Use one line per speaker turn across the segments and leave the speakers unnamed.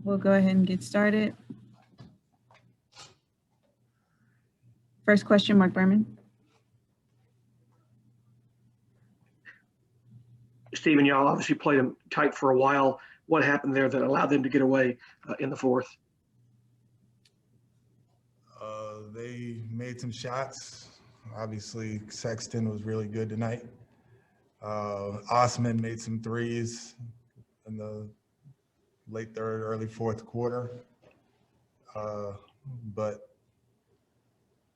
We'll go ahead and get started. First question, Mark Berman.
Stephen, y'all obviously played them tight for a while. What happened there that allowed them to get away in the fourth?
They made some shots. Obviously, Sexton was really good tonight. Osman made some threes in the late third, early fourth quarter. But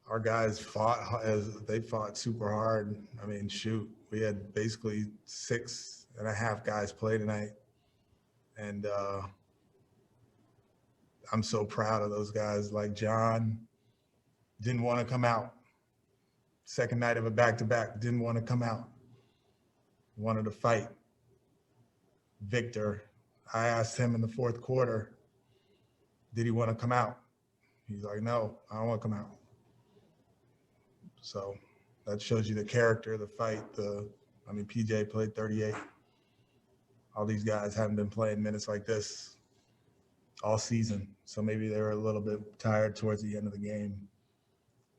our guys fought super hard. I mean, shoot, we had basically 6.5 guys play tonight. And I'm so proud of those guys. Like John didn't want to come out. Second night of a back-to-back, didn't want to come out. Wanted to fight. Victor, I asked him in the fourth quarter, did he want to come out? He's like, no, I don't want to come out. So that shows you the character, the fight. PJ played 38. All these guys haven't been playing minutes like this all season. So maybe they were a little bit tired towards the end of the game.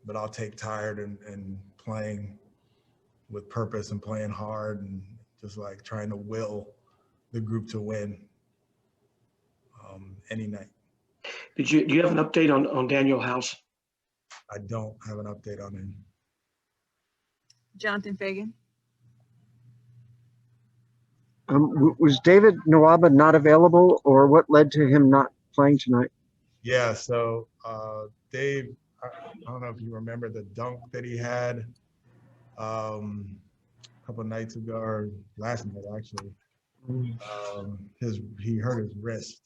But I'll take tired and playing with purpose and playing hard and just like trying to will the group to win any night.
Do you have an update on Danuel House?
I don't have an update on him.
Jonathan Fagan.
Was David Nwaba not available, or what led to him not playing tonight?
Yeah, so Dave, I don't know if you remember the dunk that he had a couple nights ago, or last night actually. He hurt his wrist.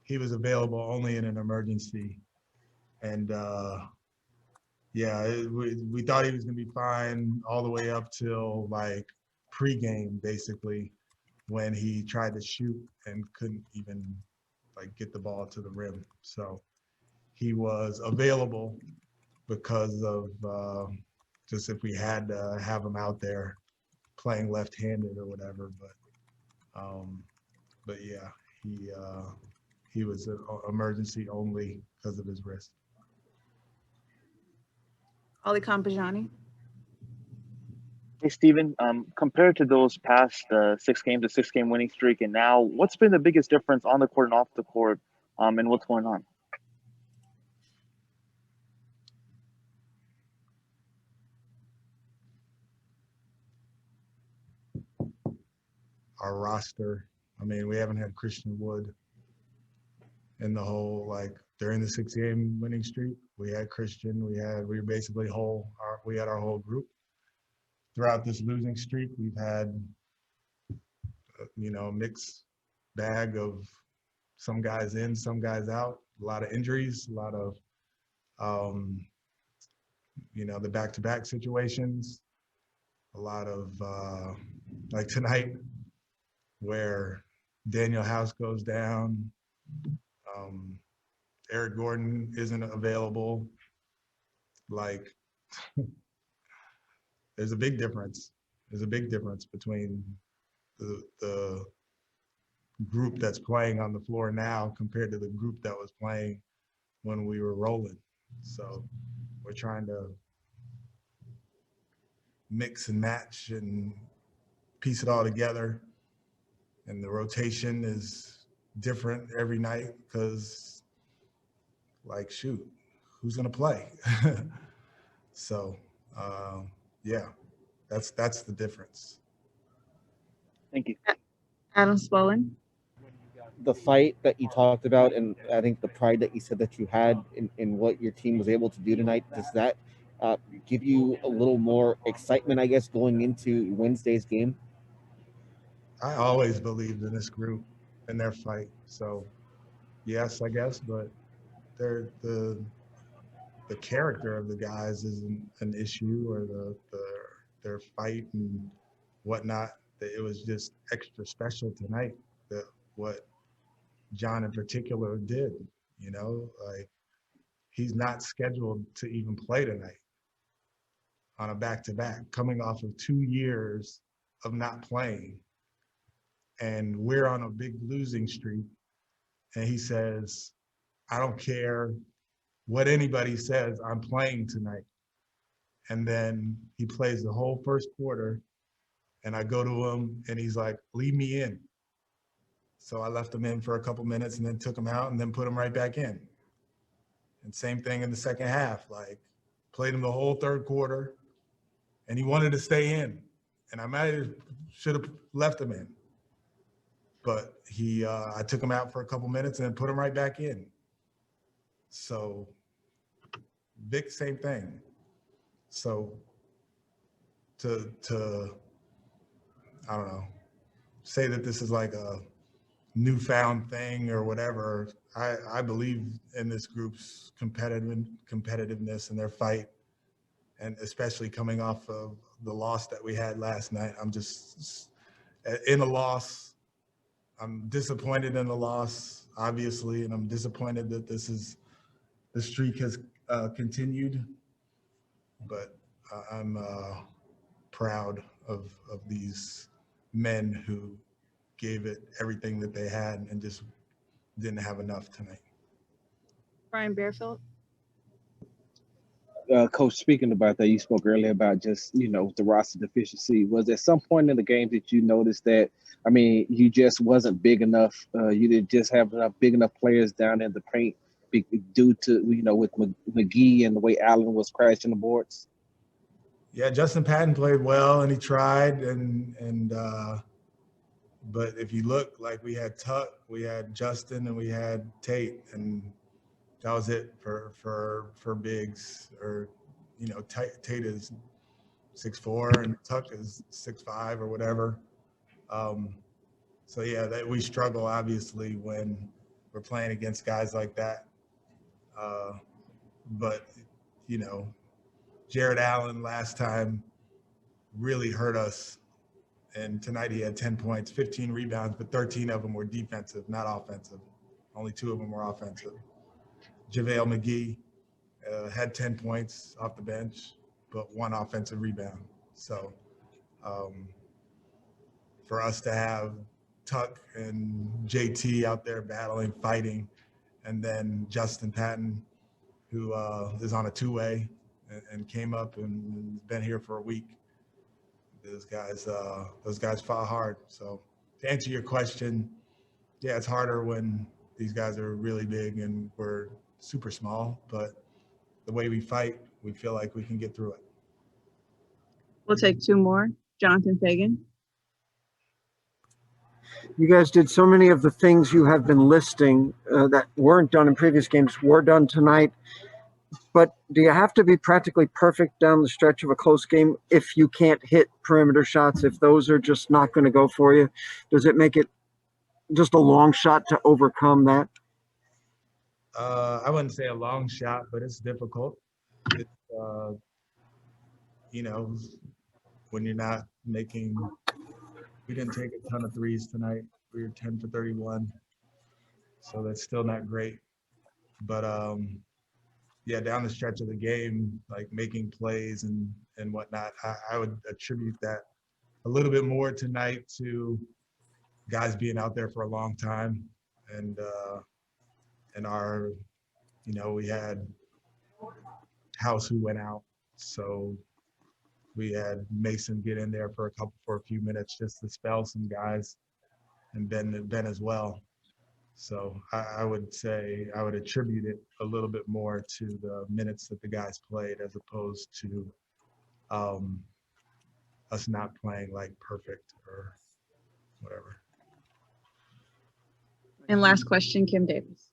He was available only in an emergency, and we thought he was gonna be fine all the way up till like pregame, basically, when he tried to shoot and couldn't even like get the ball to the rim. So he was available because of just if we had to have him out there playing left-handed or whatever. But yeah, he was an emergency only because of his wrist.
Ali Kampajani.
Hey, Stephen, compared to those past 6 games, the 6-game winning streak, and now, what's been the biggest difference on the court and off the court, and what's going on?
Our roster. I mean, we haven't had Christian Wood in the whole, like, during the 6-game winning streak. We had Christian. We were basically whole. We had our whole group. Throughout this losing streak, we've had, a mixed bag of some guys in, some guys out, a lot of injuries, a lot of, the back-to-back situations, a lot of, like tonight, where Danuel House goes down, Eric Gordon isn't available. Like, there's a big difference. There's a big difference between the group that's playing on the floor now compared to the group that was playing when we were rolling. So we're trying to mix and match and piece it all together. And the rotation is different every night because, like, shoot, who's gonna play? So, yeah, that's the difference.
Thank you.
Adam Spollen.
The fight that you talked about, and I think the pride that you said that you had in what your team was able to do tonight, does that give you a little more excitement, I guess, going into Wednesday's game?
I always believed in this group and their fight. So, yes, I guess, but the character of the guys isn't an issue, or their fight and whatnot. It was just extra special tonight, that what John in particular did, like, he's not scheduled to even play tonight on a back-to-back, coming off of 2 years of not playing. And we're on a big losing streak, and he says, I don't care what anybody says, I'm playing tonight. And then he plays the whole first quarter, and I go to him, and he's like, leave me in. So I left him in for a couple minutes and then took him out and then put him right back in. And same thing in the second half, like played him the whole third quarter, and he wanted to stay in. And I should have left him in. But I took him out for a couple minutes and then put him right back in. So Vic, same thing. So to I don't know, say that this is like a newfound thing or whatever, I believe in this group's competitiveness and their fight, and especially coming off of the loss that we had last night. I'm just in a loss. I'm disappointed in the loss, obviously, and I'm disappointed that the streak has continued. But I'm proud of these men who gave it everything that they had and just didn't have enough tonight.
Brian Bearfield.
Coach, speaking about that, you spoke earlier about just, the roster deficiency. Was there some point in the game that you noticed that, you just wasn't big enough? You didn't just have enough big enough players down in the paint due to, with McGee and the way Allen was crashing the boards?
Yeah, Justin Patton played well and he tried, but if you look, like we had Tuck, we had Justin, and we had Tate, and that was it for bigs. Or Tate is 6'4" and Tuck is 6'5" or whatever. So yeah, that we struggle obviously when we're playing against guys like that. But Jared Allen last time really hurt us, and tonight he had 10 points, 15 rebounds, but 13 of them were defensive, not offensive. Only 2 of them were offensive. JaVale McGee had 10 points off the bench, but 1 offensive rebound. So for us to have Tuck and JT out there battling, fighting, and then Justin Patton, who is on a 2-way and came up and been here for a week. Those guys fought hard. So to answer your question, yeah, it's harder when these guys are really big and we're super small, but the way we fight, we feel like we can get through it.
We'll take 2 more. Jonathan Fagan.
You guys did so many of the things you have been listing that weren't done in previous games were done tonight. But do you have to be practically perfect down the stretch of a close game if you can't hit perimeter shots, if those are just not going to go for you? Does it make it just a long shot to overcome that?
I wouldn't say a long shot, but it's difficult. It's, when you're not making – we didn't take a ton of threes tonight. We were 10 for 31, so that's still not great. But, yeah, down the stretch of the game, like making plays and whatnot, I would attribute that a little bit more tonight to guys being out there for a long time, and our, we had House who went out, so we had Mason get in there for a few minutes just to spell some guys, and Ben as well. So I would say I would attribute it a little bit more to the minutes that the guys played as opposed to us not playing like perfect or whatever.
And last question, Kim Davis.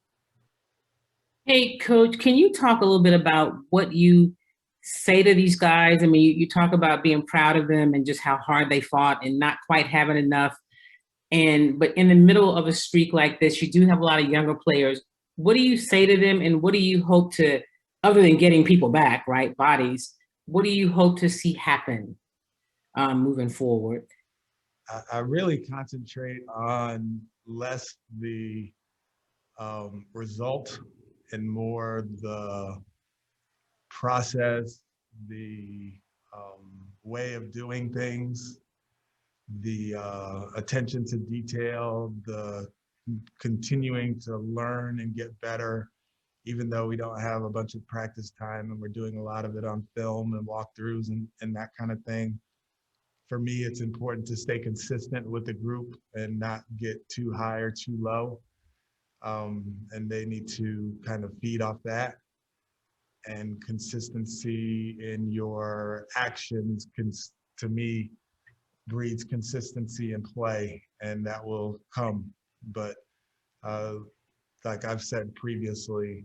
Hey, Coach, can you talk a little bit about what you say to these guys? I mean, you talk about being proud of them and just how hard they fought and not quite having enough. But in the middle of a streak like this, you do have a lot of younger players. What do you say to them, and what do you hope to, other than getting people back, right, bodies, what do you hope to see happen moving forward?
I really concentrate on less the result and more the process, the way of doing things, the attention to detail, the continuing to learn and get better, even though we don't have a bunch of practice time and we're doing a lot of it on film and walkthroughs and that kind of thing. For me, it's important to stay consistent with the group and not get too high or too low. And they need to kind of feed off that. And consistency in your actions, to me, breeds consistency in play, and that will come. But like I've said previously,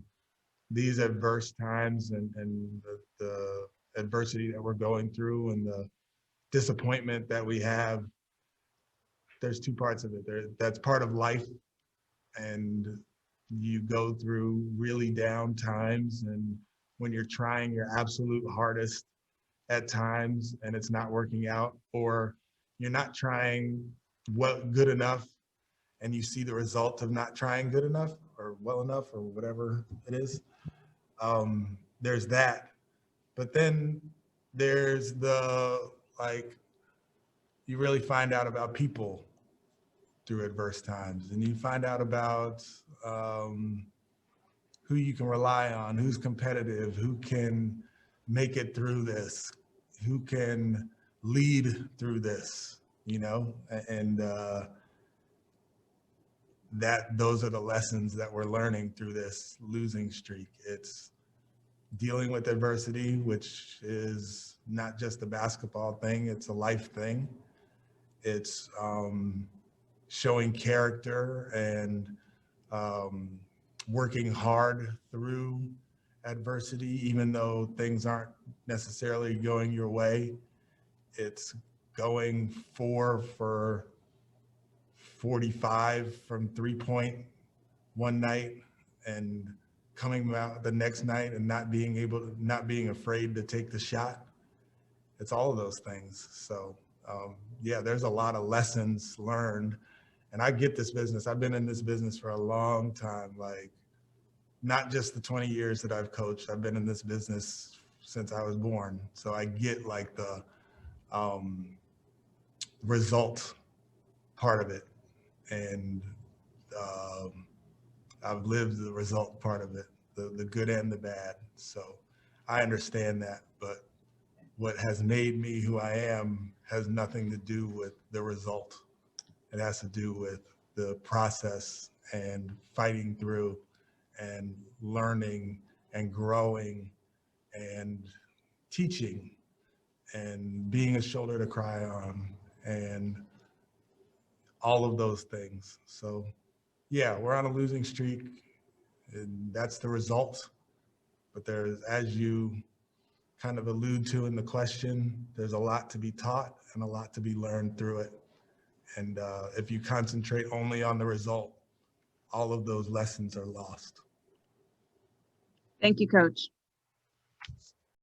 these adverse times and the adversity that we're going through and the disappointment that we have, there's two parts of it. That's part of life, and you go through really down times, and when you're trying your absolute hardest at times and it's not working out, or you're not trying good enough and you see the result of not trying good enough or well enough or whatever it is, there's that. But then there's the, like, you really find out about people through adverse times, and you find out about who you can rely on, who's competitive, who can make it through this, who can lead through this, you know, and those are the lessons that we're learning through this losing streak. It's dealing with adversity, which is not just a basketball thing, it's a life thing. It's showing character and working hard through adversity, even though things aren't necessarily going your way. It's going 4 for 45 from 3-point one night and coming out the next night and not being afraid to take the shot. It's all of those things. So yeah, there's a lot of lessons learned. And I get this business. I've been in this business for a long time, like not just the 20 years that I've coached. I've been in this business since I was born. So I get like the result part of it. And I've lived the result part of it, the good and the bad. So I understand that, but what has made me who I am has nothing to do with the result. It has to do with the process and fighting through and learning and growing and teaching and being a shoulder to cry on and all of those things. So yeah, we're on a losing streak and that's the result. But there's, as you kind of allude to in the question, there's a lot to be taught and a lot to be learned through it. And if you concentrate only on the result, all of those lessons are lost.
Thank you, Coach.